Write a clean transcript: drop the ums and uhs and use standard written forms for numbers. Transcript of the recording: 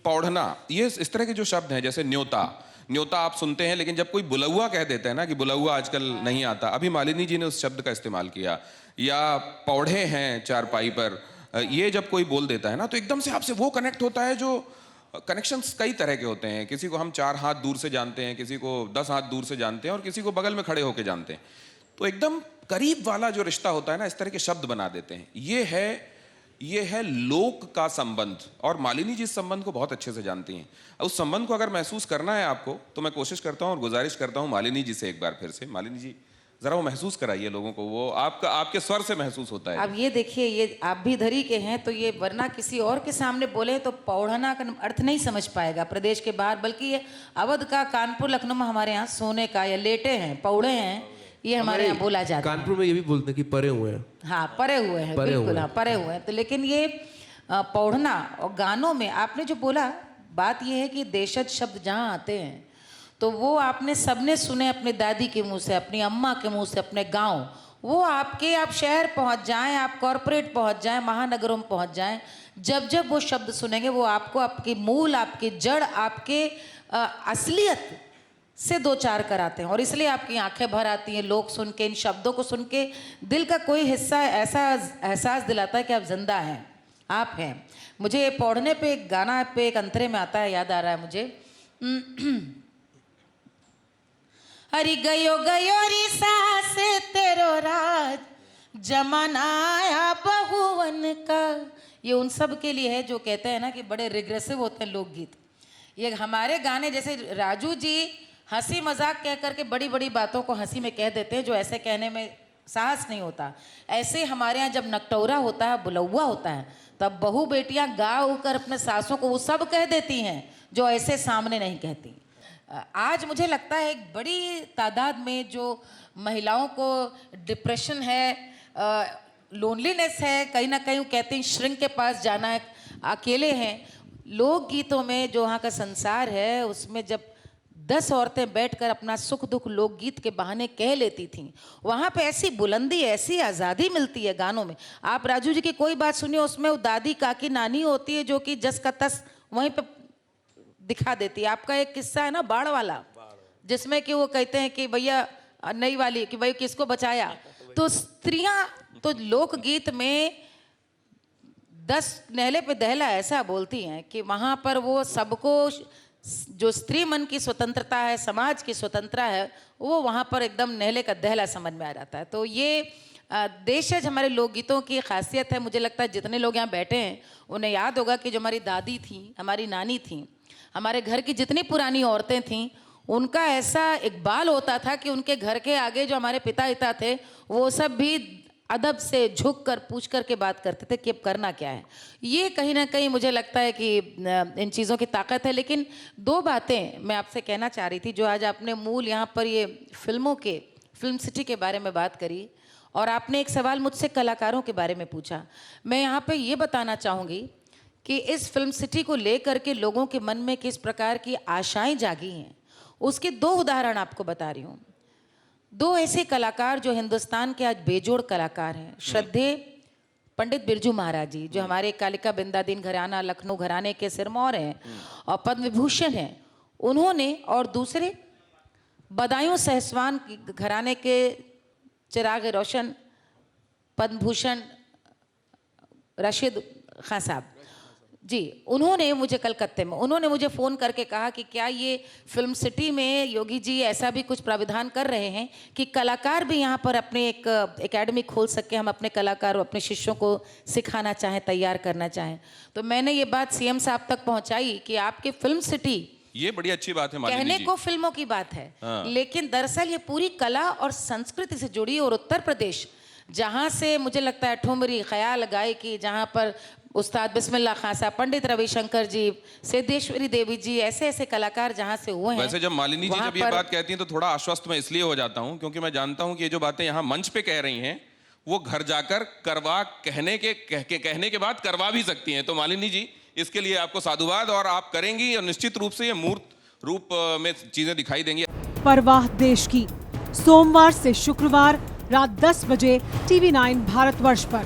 पौढ़ना, ये इस तरह के जो शब्द हैं, जैसे न्योता, न्योता आप सुनते हैं, लेकिन जब कोई बुलौआ कह देता है ना कि बुलौआ आजकल नहीं आता, अभी मालिनी जी ने उस शब्द का इस्तेमाल किया, या पौढ़े हैं चारपाई पर, ये जब कोई बोल देता है ना तो एकदम से आपसे वो कनेक्ट होता है जो कनेक्शंस कई तरह के होते हैं। किसी को हम 4 हाथ दूर से जानते हैं, किसी को 10 हाथ दूर से जानते हैं, और किसी को बगल में खड़े होकर जानते हैं। तो एकदम करीब वाला जो रिश्ता होता है ना, इस तरह के शब्द बना देते हैं। ये है लोक का संबंध, और मालिनी जी इस संबंध को बहुत अच्छे से जानती हैं। उस संबंध को अगर महसूस करना है आपको, तो मैं कोशिश करता हूं और गुजारिश करता हूं मालिनी जी से एक बार फिर से, मालिनी जी जरा वो महसूस कराइए लोगों को, वो आपके स्वर से महसूस होता है। अब ये देखिए, ये आप भी इधर ही के हैं, तो ये वरना किसी और के सामने बोले तो पौढ़ना का अर्थ नहीं समझ पाएगा प्रदेश के बाहर, बल्कि ये अवध का, कानपुर, लखनऊ में हमारे यहाँ सोने का या लेटे हैं, पौड़े हैं, ये हमारे यहाँ बोला जाता है। कानपुर में ये भी बोलते हैं कि परे हुए हैं। हाँ, परे हुए हैं, बिल्कुल, हाँ, परे हुए हैं। तो लेकिन ये पौढ़ना और गानों में आपने जो बोला, बात ये है कि देशज शब्द जहाँ आते हैं तो वो आपने सबने सुने, अपने दादी के मुंह से, अपनी अम्मा के मुंह से, अपने गांव, वो आपके, आप शहर पहुंच जाएं, आप कॉरपोरेट पहुंच जाएं, महानगरों में पहुंच जाएं, जब जब वो शब्द सुनेंगे वो आपको आपके मूल, आपके जड़, आपके असलियत से दो चार कराते हैं, और इसलिए आपकी आंखें भर आती हैं लोग सुन के, इन शब्दों को सुन के दिल का कोई हिस्सा ऐसा एहसास दिलाता है कि आप जिंदा हैं, आप हैं। मुझे पौढ़ने पे एक गाना पे एक अंतरे में आता है, याद आ रहा है मुझे, हरी गयो गयो री सास तेरो राज, जमाना आया बहुवन का। ये उन सब के लिए है जो कहते हैं ना कि बड़े रिग्रेसिव होते हैं लोकगीत। ये हमारे गाने, जैसे राजू जी हंसी मजाक कह करके बड़ी बड़ी बातों को हंसी में कह देते हैं जो ऐसे कहने में साहस नहीं होता, ऐसे हमारे यहाँ जब नकटौरा होता है, बुलौआ होता है, तब बहू बेटियां गा उकर अपने सासों को वो सब कह देती हैं जो ऐसे सामने नहीं कहती। आज मुझे लगता है एक बड़ी तादाद में जो महिलाओं को डिप्रेशन है, लोनलीनेस है, कहीं ना कहीं कहते हैं श्रिंक के पास जाना है, अकेले हैं। लोकगीतों में जो वहाँ का संसार है, उसमें जब 10 औरतें बैठकर अपना सुख दुख लोकगीत के बहाने कह लेती थीं, वहाँ पे ऐसी बुलंदी, ऐसी आज़ादी मिलती है गानों में। आप राजू जी की कोई बात सुनिए, उसमें वो दादी, काकी, नानी होती है जो कि जस का तस वहीं पे दिखा देती है। आपका एक किस्सा है ना बाढ़ वाला, जिसमें कि वो कहते हैं कि भैया नई वाली कि भाई किसको बचाया, तो स्त्रियां तो लोकगीत में 10 नहले पे दहला ऐसा बोलती हैं कि वहां पर वो सबको, जो स्त्री मन की स्वतंत्रता है, समाज की स्वतंत्रता है, वो वहां पर एकदम नहले का दहला समझ में आ जाता है। तो ये देशज हमारे लोकगीतों की खासियत है। मुझे लगता है जितने लोग यहाँ बैठे हैं उन्हें याद होगा कि जो हमारी दादी थी, हमारी नानी थी, हमारे घर की जितनी पुरानी औरतें थीं, उनका ऐसा इकबाल होता था कि उनके घर के आगे जो हमारे पिता थे, वो सब भी अदब से झुक कर पूछ कर के बात करते थे कि अब करना क्या है। ये कहीं ना कहीं मुझे लगता है कि इन चीज़ों की ताकत है। लेकिन 2 बातें मैं आपसे कहना चाह रही थी, जो आज आपने मूल यहाँ पर ये फिल्म सिटी के बारे में बात करी, और आपने एक सवाल मुझसे कलाकारों के बारे में पूछा। मैं यहाँ पर ये बताना चाहूँगी कि इस फिल्म सिटी को लेकर के लोगों के मन में किस प्रकार की आशाएं जागी हैं, उसके 2 उदाहरण आपको बता रही हूँ। 2 ऐसे कलाकार जो हिंदुस्तान के आज बेजोड़ कलाकार हैं। श्रद्धेय पंडित बिरजू महाराज जी, जो हमारे कालिका बिंदादीन घराना, लखनऊ घराने के सिरमौर हैं और पद्म विभूषण हैं, उन्होंने, और दूसरे बदायूं सहसवान घराने के चिराग रोशन पद्म भूषण रशीद खां साहब जी, उन्होंने मुझे कलकत्ते में, उन्होंने मुझे फ़ोन करके कहा कि क्या ये फिल्म सिटी में योगी जी ऐसा भी कुछ प्राविधान कर रहे हैं कि कलाकार भी यहाँ पर अपने एक एकेडमी खोल सके, हम अपने कलाकार, अपने शिष्यों को सिखाना चाहें, तैयार करना चाहें। तो मैंने ये बात सीएम साहब तक पहुँचाई कि आपकी फिल्म सिटी, ये बड़ी अच्छी बात है मालिनी कहने जी। को फिल्मों की बात है, लेकिन दरअसल ये पूरी कला और संस्कृति से जुड़ी, और उत्तर प्रदेश जहाँ से मुझे लगता है ठुमरी, ख्याल गायकी, जहाँ पर उस्ताद बिस्मिल्लाह खां साहब, पंडित रविशंकर जी, सिद्धेश्वरी देवी जी, ऐसे ऐसे कलाकार जहाँ से हुए हैं। वैसे जब मालिनी जी जब ये बात कहती हैं तो थोड़ा आश्वस्त मैं इसलिए हो जाता हूँ क्योंकि मैं जानता हूँ कि ये जो बातें यहाँ मंच पे कह रही हैं वो घर जाकर करवा कहने के बाद करवा भी सकती हैं। तो मालिनी जी, इसके लिए आपको साधुवाद, और आप करेंगी और निश्चित रूप से ये मूर्त रूप में चीजें दिखाई देंगी। परवाह देश की, सोमवार से शुक्रवार रात 10 बजे TV9 भारतवर्ष पर।